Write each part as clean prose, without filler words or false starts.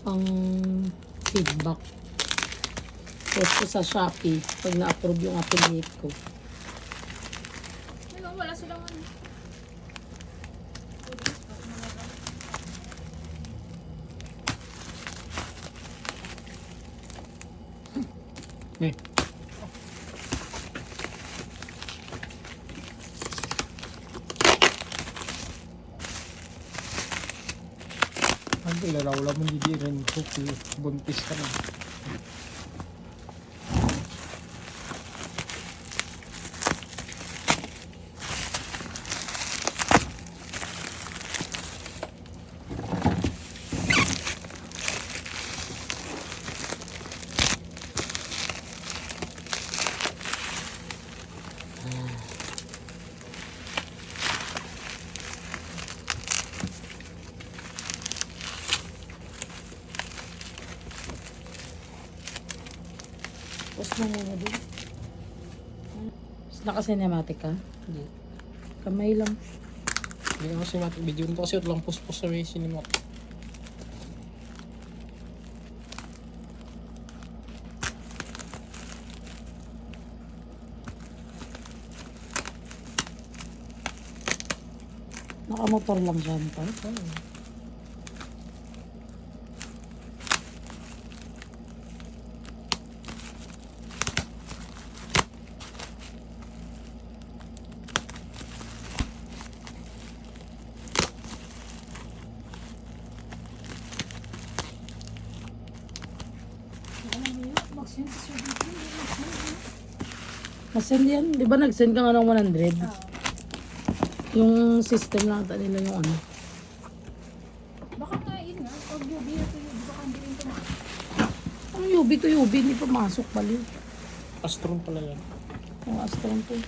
pang feedback. Post ko sa Shopee pag na-approve yung affiliate ko. Wala silang ano. Ang ilaraw lang mo hindi rin buntis ka na. Post mo muna din. Naka-cinematic ka? Hindi. Kamay lang. Hindi ako cinematic video nito kasi ito lang post sa may cinematic. Nakamotor lang siya nito. Nasend yan. Di ba nag-send ka nga ng 100? Yung system lang ata nila yung ano. Baka nga yun nga, pag UV na to UV, baka hindi rin tumasok. Ang UV to UV, hindi pa masok pala. Astron pala yan. Ang Astron to.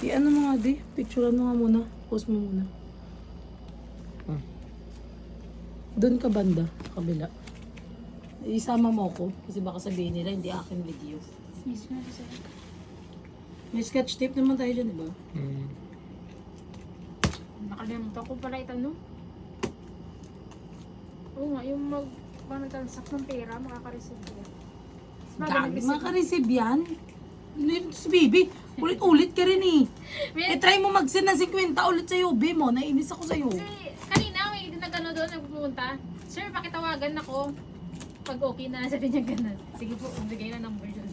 I-ano mo nga di, picturean mo nga muna. Post mo muna. Doon ka banda, sa kabila. Isama mo ko, kasi baka sabihin nila hindi akin video. Miss nga kasi. May sketch tape naman tayo dyan, di ba? Nakalimutan ko pala itanong. Oo nga, yung mag-transact ng pera, makaka-receive ko. Dami makareceive yan. Ano yun si baby? Ulit-ulit ka rin eh. Try mo mag-send ng 50 ulit sa UB mo. Nainis ako sa'yo. Kasi kanina may nagano doon, nagpupunta. Sir, pakitawagan ako. Pag okay na, sabi niya ganun. Sige po, bigay na number doon.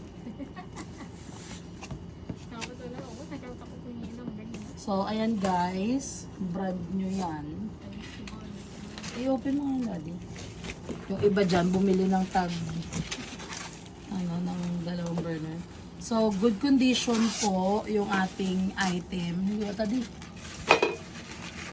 Tapos wala ako, nag-out ako kung yung number niya. So, ayan guys. Brand nyo yan. I-open mo nga daddy. Yung iba dyan, bumili ng tag. Ng dalawang burner. So, good condition po yung ating item. Hindi ba, tadi?